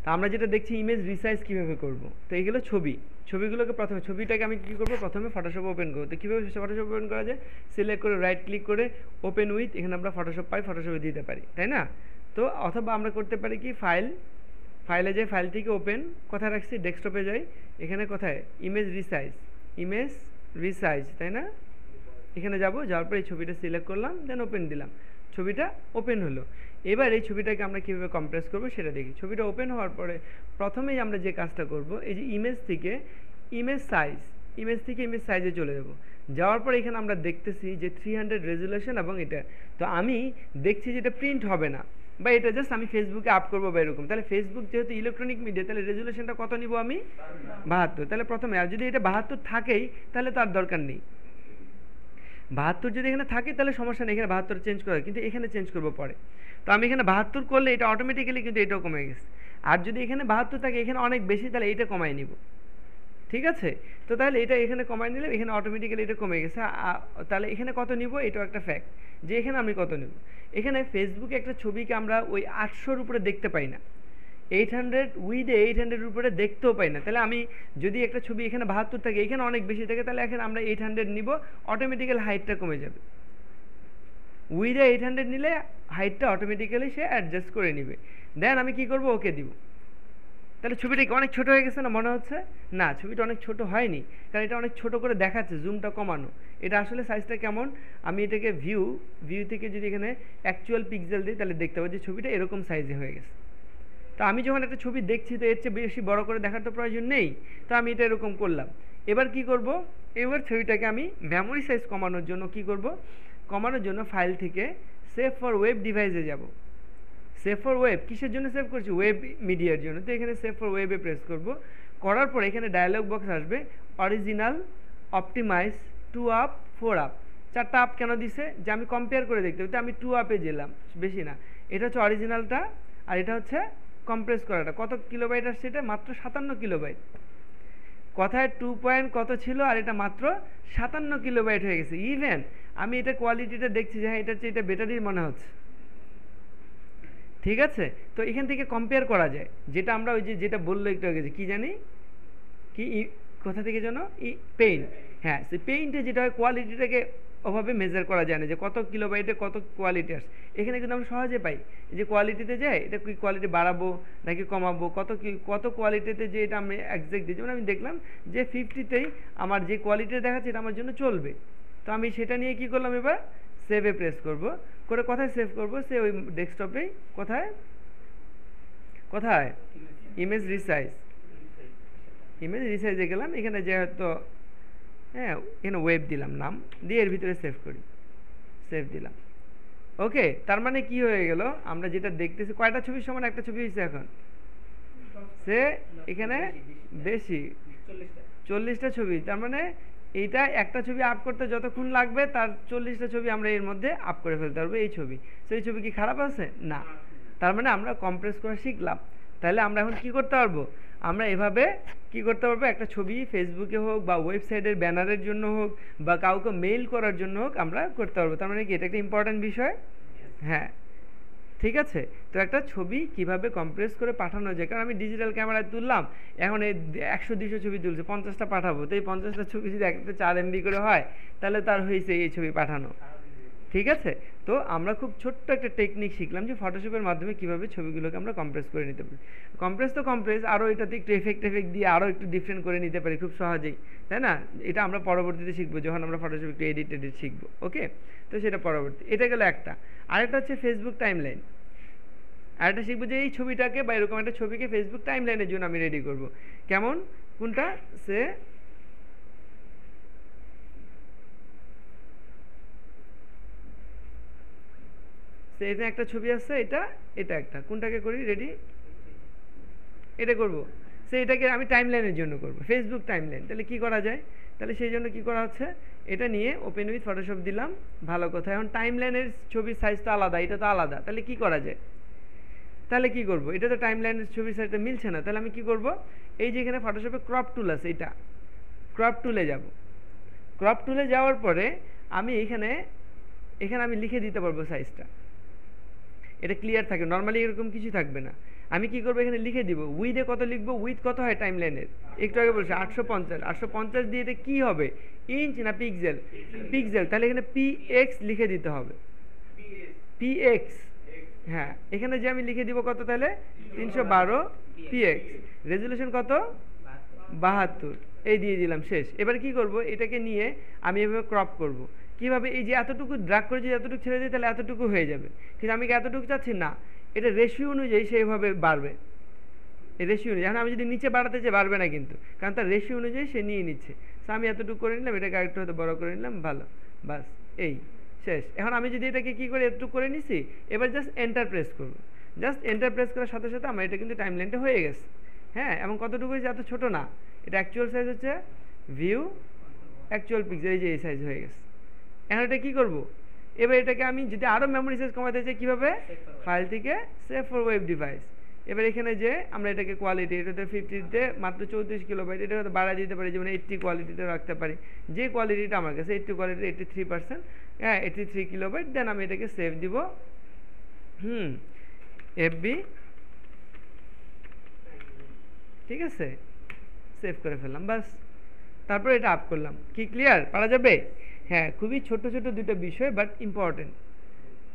তো আমরা যেটা দেখছি ইমেজ রিসাইজ কীভাবে করব। তো এইগুলো ছবিগুলোকে প্রথমে ছবিটাকে আমি কী করবো, প্রথমে ফটোশপ ওপেন করবো। তো কীভাবে ফটোশপ ওপেন করা যায়, সিলেক্ট করে রাইট ক্লিক করে ওপেন উইথ, এখানে আমরা ফটোশপ পাই, ফটোশপে দিতে পারি, তাই না? তো অথবা আমরা করতে পারি কি, ফাইলে যাই, ফাইল থেকে ওপেন কোথায় রাখছি, ডেস্কটপে যাই, এখানে কোথায় ইমেজ রিসাইজ, তাই না? এখানে যাওয়ার পর এই ছবিটা সিলেক্ট করলাম, দেন ওপেন দিলাম, ছবিটা ওপেন হলো। এবার এই ছবিটাকে আমরা কীভাবে কম্প্রেস করবো সেটা দেখি। ছবিটা ওপেন হওয়ার পরে প্রথমেই আমরা যে কাজটা করব, এই যে ইমেজ থেকে ইমেজ সাইজে চলে যাব। যাওয়ার পর এখানে আমরা দেখতেছি যে 300 রেজুলেশন এবং এটা, তো আমি দেখছি যে এটা প্রিন্ট হবে না, বা এটা জাস্ট আমি ফেসবুকে আপ করবো বা এরকম। তাহলে ফেসবুক যেহেতু ইলেকট্রনিক মিডিয়া, তাহলে রেজুলেশনটা কত নিব আমি, 72। তাহলে প্রথমে, আর যদি এটা 72 থাকেই তাহলে তার দরকার নেই। 72 যদি এখানে থাকে তাহলে সমস্যা নেই, এখানে 72 চেঞ্জ করা, কিন্তু এখানে চেঞ্জ করবো পরে। তো আমি এখানে 72 করলে এটা অটোমেটিক্যালি কিন্তু এটাও কমে গেছে। আর যদি এখানে 72 থাকে, এখানে অনেক বেশি, তাহলে এইটা কমাই নিব, ঠিক আছে? তো তাহলে এটা এখানে কমাই নিলে এখানে অটোমেটিক্যালি এটা কমে গেছে। তাহলে এখানে কত নিব, এটাও একটা ফ্যাক্ট যে এখানে আমি কত নেব। এখানে ফেসবুকে একটা ছবিকে আমরা ওই 800-র উপরে দেখতে পাই না, 800 উইথে 800-এর উপরে দেখতেও পাই না। তাহলে আমি যদি একটা ছবি এখানে 72 থাকে, এখানে অনেক বেশি থাকে, তাহলে এখানে আমরা 800 নিব, অটোমেটিক্যালি হাইটটা কমে যাবে। উইথে 800 নিলে হাইটটা অটোমেটিক্যালি সে অ্যাডজাস্ট করে নেবে। দেন আমি কি করব, ওকে দিব। তাহলে ছবিটা কি অনেক ছোট হয়ে গেছে না মনে হচ্ছে? না, ছবিটা অনেক ছোট হয়নি, কারণ এটা অনেক ছোট করে দেখাচ্ছে, জুমটা কমানো। এটা আসলে সাইজটা কেমন, আমি এটাকে ভিউ থেকে যদি এখানে অ্যাকচুয়াল পিক্সেল দিই, তাহলে দেখতে পাবো যে ছবিটা এরকম সাইজে হয়ে গেছে। তো আমি যখন একটা ছবি দেখছি, তো এর চেয়ে বেশি বড় করে দেখার তো প্রয়োজন নেই, তো আমি এটা এরকম করলাম। এবার কি করব, এবার ছবিটাকে আমি মেমোরি সাইজ কমানোর জন্য কি করব, ফাইল থেকে সেভ ফর ওয়েব ডিভাইসে যাব। সেভ ফর ওয়েব কিসের জন্য সেভ করছি, ওয়েব মিডিয়ার জন্য। তো এখানে সেভ ফর ওয়েবে প্রেস করব। করার পর এখানে ডায়ালগ বক্স আসবে, অরিজিনাল, অপটিমাইজ, 2 আপ, 4 আপ। 4টা আপ কেন দিছে, যে আমি কম্পেয়ার করে দেখতে হবে। তো আমি 2 আপে গেলাম, বেশি না। এটা হচ্ছে অরিজিনালটা, আর এটা হচ্ছে কম্প্রেস করাটা। কত কিলোবাইট আসছে, এটা মাত্র 57 কিলোবাইট। কথায় 2 পয়েন্ট কত ছিল, আর এটা মাত্র 57 কিলোবাইট হয়ে গেছে। ইভেন আমি এটা কোয়ালিটিটা দেখছি যে হ্যাঁ, এটা হচ্ছে, এটা বেটারই মনে হচ্ছে, ঠিক আছে? তো এখান থেকে কম্পেয়ার করা যায়, যেটা আমরা ওই যেটা বললো একটু আগে, যে কী জানি কি, কোথা থেকে যেন, পেইন্ট। হ্যাঁ, সে পেইন্টে যেটা হয়, কোয়ালিটিটাকে ওভাবে মেজার করা যায় না, যে কত কিলোবাইটে কত কোয়ালিটি আসে। এখানে কিন্তু আমরা সহজে পাই, যে কোয়ালিটিতে যায়, এটা কি কোয়ালিটি বাড়াবো নাকি কমাবো, কত কোয়ালিটিতে, যে এটা আমি একজ্যাক্ট দিই। যেমন আমি দেখলাম যে 50তেই আমার যে কোয়ালিটি দেখাচ্ছে, এটা আমার জন্য চলবে। তো আমি সেটা নিয়ে কি করলাম, এবার সেভে প্রেস করব। করে কোথায় সেভ করব, সে ওই ডেস্কটপেই, কোথায় ইমেজ রিসাইজে গেলাম। এখানে যেহেতু হ্যাঁ, এখানে ওয়েব দিলাম, নাম দিয়ে এর ভিতরে সেভ করি, সেভ দিলাম। ওকে, তার মানে কি হয়ে গেল, আমরা যেটা দেখতেছি, কয়টা ছবির সমান একটা ছবি হয়েছে এখন, সে এখানে বেশি 40টা ছবি। তার মানে এইটা একটা ছবি আপ করতে যতক্ষণ লাগবে, তার 40টা ছবি আমরা এর মধ্যে আপ করে ফেলতে পারবো এই ছবি। সেই ছবি কি খারাপ আছে না? তার মানে আমরা কম্প্রেস করা শিখলাম। তাহলে আমরা এখন কি করতে পারবো, আমরা এভাবে কি করতে পারবো, একটা ছবি ফেসবুকে হোক বা ওয়েবসাইটের ব্যানারের জন্য হোক বা কাউকে মেইল করার জন্য হোক আমরা করতে পারবো। তার মানে কি, এটা একটা ইম্পর্ট্যান্ট বিষয়। হ্যাঁ, ঠিক আছে। তো একটা ছবি কিভাবে কম্প্রেস করে পাঠানো যায়, কারণ আমি ডিজিটাল ক্যামেরায় তুললাম, এখন এই 100-200 ছবি তুলছে, 50টা পাঠাবো। তো এই 50টা ছবি যদি একটা 4 MB করে হয়, তাহলে তার হয়েছে এই ছবি পাঠানো, ঠিক আছে। তো আমরা খুব ছোট্ট একটা টেকনিক শিখলাম, যে ফটোশপের মাধ্যমে কীভাবে ছবিগুলোকে আমরা কম্প্রেস করে নিতে পারি। কম্প্রেস, আরও এটাতে একটু এফেক্ট দিয়ে আরও একটু ডিফারেন্ট করে নিতে পারি খুব সহজেই, তাই না? এটা আমরা পরবর্তীতে শিখবো, যখন আমরা ফটোশপ একটু এডিট শিখবো। ওকে, তো সেটা পরবর্তী। এটা গেল একটা। আরেকটা হচ্ছে ফেসবুক টাইমলাইন। আরেকটা শিখবো যে এই ছবিটাকে বা এরকম একটা ছবিকে ফেসবুক টাইমলাইনের জন্য আমি রেডি করব। কেমন, কোনটা, সে এটা একটা ছবি আছে, এটা একটা, কোনটাকে করি রেডি, এটা করব। সে এটাকে আমি টাইমলাইনের জন্য করব, ফেসবুক টাইমলাইন। তাহলে কি করা যায়, তাহলে সেই জন্য কি করা হচ্ছে, এটা নিয়ে ওপেন উইথ ফটোশপ দিলাম, ভালো কথা। এখন টাইমলাইনের ছবির সাইজ তো আলাদা, এটা তো আলাদা, তাহলে কি করা যায়, তাহলে কি করব, এটা তো টাইমলাইনের ছবির সাইজটা মিলছে না। তাহলে আমি কি করব, এই যে এখানে ফটোশপে ক্রপ টুল আছে, এটা ক্রপ টুলে যাব। ক্রপ টুলে যাওয়ার পরে আমি এখানে আমি লিখে দিতে পারবো সাইজটা, এটা ক্লিয়ার থাকে। নর্মালি এরকম কিছু থাকবে না, আমি কি করবো এখানে লিখে দিব উইথে কত লিখবো, উইথ কত হয় টাইম লাইনের, একটু আগে বলছি 850, 850 দিয়ে এটা কী হবে, ইঞ্চ না পিক্সেল, পিক্সেল, তাহলে এখানে পিএক্স লিখে দিতে হবে, পিএক্স। হ্যাঁ, এখানে যে আমি লিখে দিব কত, তাহলে 312 পিএক্স, রেজুলেশন কত 72, এই দিয়ে দিলাম, শেষ। এবার কি করব, এটাকে নিয়ে আমি এভাবে ক্রপ করব। কিভাবে, এই যে এতটুকু ড্রাগ করে যদি এতটুকু ছেড়ে দিই তাহলে এতটুকু হয়ে যাবে, কিন্তু আমি কি এতটুকু চাচ্ছি না, এটা রেশিও অনুযায়ী সেইভাবে বাড়বে, এই রেশিও অনুযায়ী। এখন আমি যদি নিচে বাড়াতে চাই বাড়বে না কিন্তু, কারণ তার রেশিও অনুযায়ী সে নিয়ে নিচ্ছে। তো আমি এতটুকু করে নিলাম, এটাকে আরেকটু হয়তো বড় করে নিলাম, ভালো, বাস এই শেষ। এখন আমি যদি এটাকে কী করে এতটুকু করে নিছি, এবার জাস্ট এন্টার প্রেস করবো, জাস্ট এন্টার প্রেস করার সাথে সাথে আমার এটা কিন্তু টাইম লাইনটা হয়ে গেছে। হ্যাঁ, এবং কতটুকু হয়েছে, এত ছোটো না, এটা অ্যাকচুয়াল সাইজ হচ্ছে ভিউ অ্যাকচুয়াল পিক্সেল, এই যে এই সাইজ হয়ে গেছে। এখন এটা কী করবো, এবার এটাকে আমি যদি আরও মেমোরি সাইজ কমাতে চাই, কীভাবে, ফাইল থেকে সেভ ফর ওয়েব ডিভাইস। এবার এখানে যে আমরা এটাকে কোয়ালিটি, এটাতে 50-তে মাত্র 34 কিলোবাইট, এটা হয়তো বাড়া দিতে পারি, যেমন 80 কোয়ালিটিতে রাখতে পারি, যে কোয়ালিটিটা আমার কাছে 80 কোয়ালিটি, 83%, হ্যাঁ 83 কিলোবাইট। দেন আমি এটাকে সেভ দিব, এফবি, ঠিক আছে, সেভ করে ফেললাম, বাস। তারপর এটা আপ করলাম, কি ক্লিয়ার, পারা যাবে? হ্যাঁ, খুবই ছোট ছোট দুটো বিষয়, বাট ইম্পর্টেন্ট।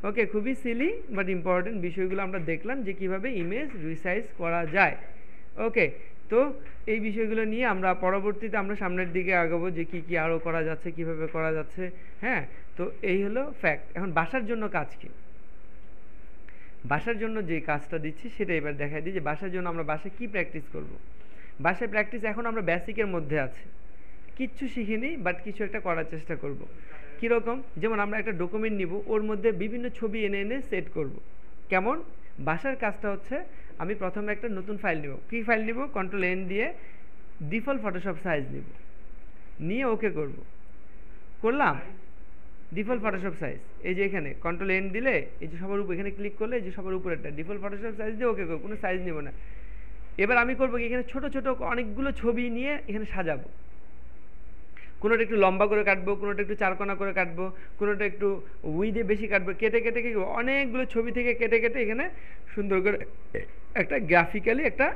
ওকে, খুবই সিলি বাট ইম্পর্টেন্ট বিষয়গুলো আমরা দেখলাম যে কিভাবে ইমেজ রিসাইজ করা যায়। ওকে, তো এই বিষয়গুলো নিয়ে আমরা পরবর্তীতে আমরা সামনের দিকে আগাবো, যে কি কি আরও করা যাচ্ছে, কিভাবে করা যাচ্ছে। হ্যাঁ, তো এই হলো ফ্যাক্ট। এখন বাসার জন্য কাজ কি, বাসার জন্য যে কাজটা দিচ্ছি সেটা এবার দেখাই দিই, যে বাসার জন্য আমরা বাসায় কি প্র্যাকটিস করব। বাসায় প্র্যাকটিস এখন আমরা বেসিকের মধ্যে আছি, কিচ্ছু শিখিনি, বাট কিছু একটা করার চেষ্টা করব। কীরকম, যেমন আমরা একটা ডকুমেন্ট নিব, ওর মধ্যে বিভিন্ন ছবি এনে এনে সেট করব। কেমন, বাসার কাজটা হচ্ছে আমি প্রথমে একটা নতুন ফাইল নিব। কী ফাইল নিব, Ctrl+N দিয়ে ডিফল্ট ফটোশপ সাইজ নিব, নিয়ে ওকে করব, করলাম ডিফল্ট ফটোশপ সাইজ। এই যে এখানে Ctrl+N দিলে এই যে সবার উপর, এখানে ক্লিক করলে এই যে সবার উপরেরটা ডিফল্ট ফটোশপ সাইজ দিয়ে ওকে করব, কোনো সাইজ নিব না। এবার আমি করবো কি, এখানে ছোট ছোট অনেকগুলো ছবি নিয়ে এখানে সাজাবো, কোনোটা একটু লম্বা করে কাটবো, কোনোটা একটু চারকোনা করে কাটবো, কোনোটা একটু উইথে বেশি কাটবো, কেটে কেটে কি অনেকগুলো ছবি থেকে কেটে কেটে এখানে সুন্দর করে একটা গ্রাফিক্যালি একটা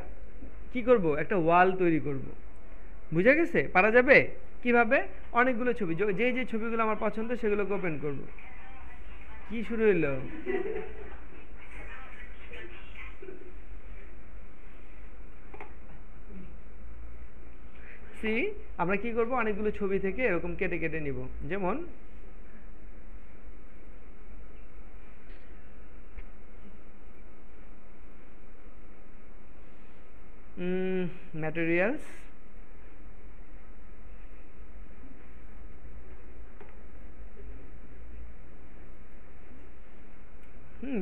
কি করব, একটা ওয়াল তৈরি করব। বুঝা গেছে, পারা যাবে কিভাবে, অনেকগুলো ছবি, যে যে ছবিগুলো আমার পছন্দ সেগুলোকে ওপেন করব। কি শুরু হইলো, আমরা কি করব, অনেকগুলো ছবি থেকে এরকম কেটে কেটে নিব। যেমন ম্যাটেরিয়ালস,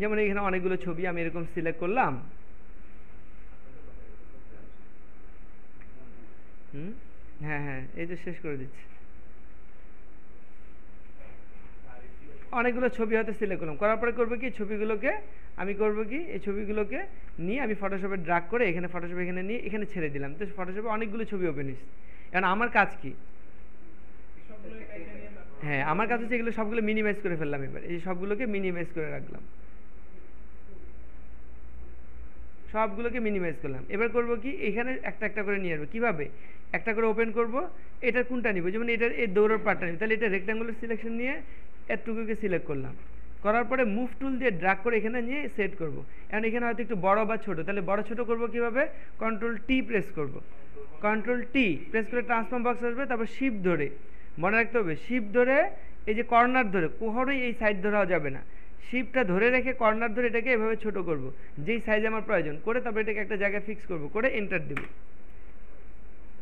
যেমন এখানে অনেকগুলো ছবি আমি এরকম সিলেক্ট করলাম, হ্যাঁ হ্যাঁ, এই তো শেষ করে দিচ্ছি। অনেকগুলো ছবি হয়তো সিলেক্ট করলাম, করার পরে করবো কি, ছবিগুলোকে আমি করবো কি, এই ছবিগুলোকে নিয়ে আমি ফটোশপে ড্রাগ করে এখানে ফটোশপে এখানে নিয়ে এখানে ছেড়ে দিলাম, তো ফটোশপে অনেকগুলো ছবি ওপেন হয়েছে। এখন আমার কাজ কি, হ্যাঁ আমার কাজ হচ্ছে এগুলো সবগুলো মিনিমাইজ করে ফেললাম। এবার এই সবগুলোকে মিনিমাইজ করে রাখলাম, সবগুলোকে মিনিমাইজ করলাম। এবার করব কি, এখানে একটা একটা করে নিয়ে আসবো। কীভাবে, একটা করে ওপেন করব, এটার কোনটা নিব, যেমন এটার এই দৌড়ের পার্টটা নিব, তাহলে এটা রেক্ট্যাঙ্গুলার সিলেকশন নিয়ে এতটুকুকে সিলেক্ট করলাম, করার পরে মুভ টুল দিয়ে ড্রাগ করে এখানে নিয়ে সেট করব। এখন এখানে হয়তো একটু বড় বা ছোট, তাহলে বড় ছোট করব কীভাবে, Ctrl+T প্রেস করব, Ctrl+T প্রেস করে ট্রান্সফর্ম বক্স আসবে, তারপর শিফট ধরে, মনে রাখতে হবে শিফট ধরে, এই যে কর্নার ধরে, কখনোই এই সাইড ধরাও যাবে না, শিপটা ধরে রেখে কর্নার ধরে এটাকে এভাবে ছোট করব, যেই সাইজ আমার প্রয়োজন করে, তারপর এটাকে একটা জায়গায় ফিক্স করব, করে এন্টার দেব।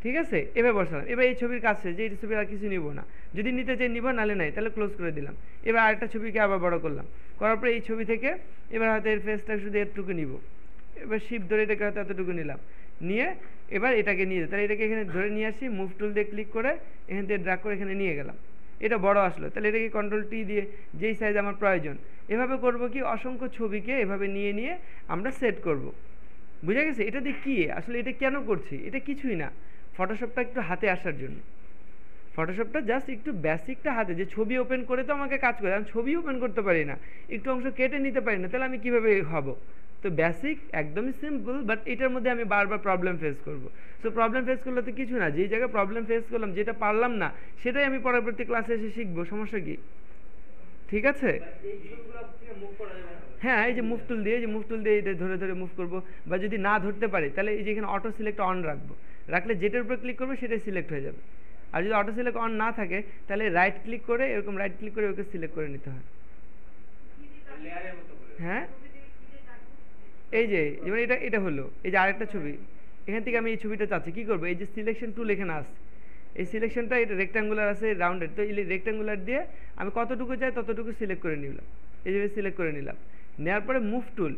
ঠিক আছে, এভাবে বসালাম। এবার এই ছবির কাজ শেষ, যে এই ছবির আর কিছু নিব না, যদি নিতে চাই নিব, নালে নাই, তাহলে ক্লোজ করে দিলাম। এবার আরেকটা ছবিকে আবার বড় করলাম, করার পরে এই ছবি থেকে এবার হয়তো এর ফেসটা শুধু এতটুকু নিব, এবার শিপ ধরে এটাকে হয়তো এতটুকু নিলাম, নিয়ে এবার এটাকে নিয়ে তাহলে এটাকে এখানে ধরে নিয়ে আসি, মুভ টুল দিয়ে ক্লিক করে এখান থেকে ড্রাগ করে এখানে নিয়ে গেলাম, এটা বড় আসলো, তাহলে এটাকে Ctrl+T দিয়ে যেই সাইজ আমার প্রয়োজন, এভাবে করব কি, অসংখ্য ছবিকে এভাবে নিয়ে নিয়ে আমরা সেট করব। বুঝা গেছে, এটা দিয়ে কী আসলে, এটা কেন করছি, এটা কিছুই না, ফটোশপটা একটু হাতে আসার জন্য। ফটোশপটা জাস্ট একটু বেসিকটা হাতে, যে ছবি ওপেন করে তো আমাকে কাজ করে, আমি ছবি ওপেন করতে পারি না, একটু অংশ কেটে নিতে পারি না, তাহলে আমি কীভাবে হব, তো বেসিক একদমই সিম্পল, বাট এটার মধ্যে আমি বারবার প্রবলেম ফেস করব। সো প্রবলেম ফেস করলে তো কিছু না, যেই জায়গায় প্রবলেম ফেস করলাম, যেটা পারলাম না সেটাই আমি পরবর্তী ক্লাসে এসে শিখবো, সমস্যা কি? ঠিক আছে। হ্যাঁ, এই যে মুভ টুল দিয়ে, এই যে মুভ টুল দিয়ে এটা ধরে ধরে মুভ করব, বা যদি না ধরতে পারি তাহলে এই যে এখানে অটো সিলেক্ট অন রাখবো, রাখলে যেটার উপর ক্লিক করবো সেটাই সিলেক্ট হয়ে যাবে। আর যদি অটো সিলেক্ট অন না থাকে তাহলে রাইট ক্লিক করে, এরকম রাইট ক্লিক করে ওকে সিলেক্ট করে নিতে হয়। হ্যাঁ, এই যে যেমন এটা এটা হলো, এই যে আরেকটা ছবি, এখান থেকে আমি এই ছবিটা চাচ্ছি, কি করবো, এই যে সিলেকশন টুল এখানে আসছে, এই সিলেকশনটা এটা রেক্ট্যাঙ্গুলার আছে, রাউন্ডেড, তো এই রেক্ট্যাঙ্গুলার দিয়ে আমি কতটুকু চাই ততটুকু সিলেক্ট করে নিলাম, এইভাবে সিলেক্ট করে নিলাম। নেওয়ার পরে মুভ টুল,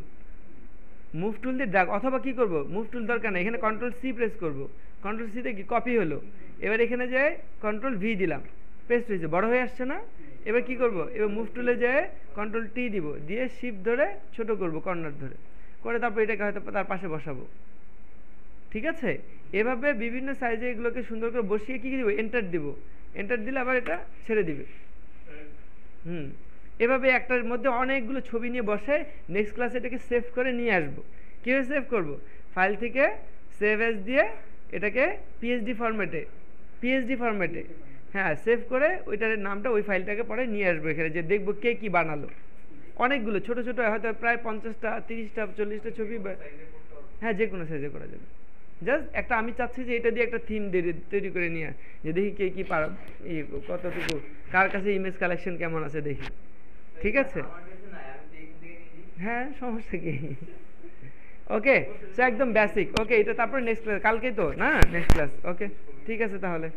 মুভ টুল দিয়ে ড্র্যাগ, অথবা কি করব, মুভ টুল দরকার নেই, এখানে কন্ট্রোল সি প্রেস করব, কন্ট্রোল সিতে কি কপি হলো, এবার এখানে যায় কন্ট্রোল ভি দিলাম, পেস্ট হয়েছে, বড় হয়ে আসছে না? এবার কি করব, এবার মুভ টুলে যায় কন্ট্রোল টি দিব, দিয়ে শিফট ধরে ছোট করব, কর্নার ধরে করে, তারপর এটাকে হয়তো তার পাশে বসাবো। ঠিক আছে, এভাবে বিভিন্ন সাইজে এগুলোকে সুন্দর করে বসিয়ে কি দিব, এন্টার দিব, এন্টার দিলে আবার এটা ছেড়ে দিবে। এভাবে একটার মধ্যে অনেকগুলো ছবি নিয়ে বসে নেক্সট ক্লাসে এটাকে সেভ করে নিয়ে আসবো। কীভাবে সেভ করব, ফাইল থেকে সেভ অ্যাজ দিয়ে এটাকে পিএইচডি ফরম্যাটে হ্যাঁ সেভ করে ওইটার নামটা ওই ফাইলটাকে পরে নিয়ে আসবো এখানে, যে দেখবো কে কি বানালো। অনেকগুলো ছোট ছোট হয়তো প্রায় 50টা 30টা 40টা ছবি, হ্যাঁ যে কোনো সাইজে করা যাবে। জাস্ট একটা আমি চাচ্ছি যে এটা দিয়ে একটা থিম তৈরি করে নিয়ে, যে দেখি কে কি কতটুকু, কার কাছে ইমেজ কালেকশন কেমন আছে দেখি। ঠিক আছে, হ্যাঁ সমস্যা কি। ওকে, সো একদম বেসিক। ওকে, এটা তারপরে নেক্সট ক্লাস, কালকে তো না নেক্সট ক্লাস। ওকে ঠিক আছে তাহলে।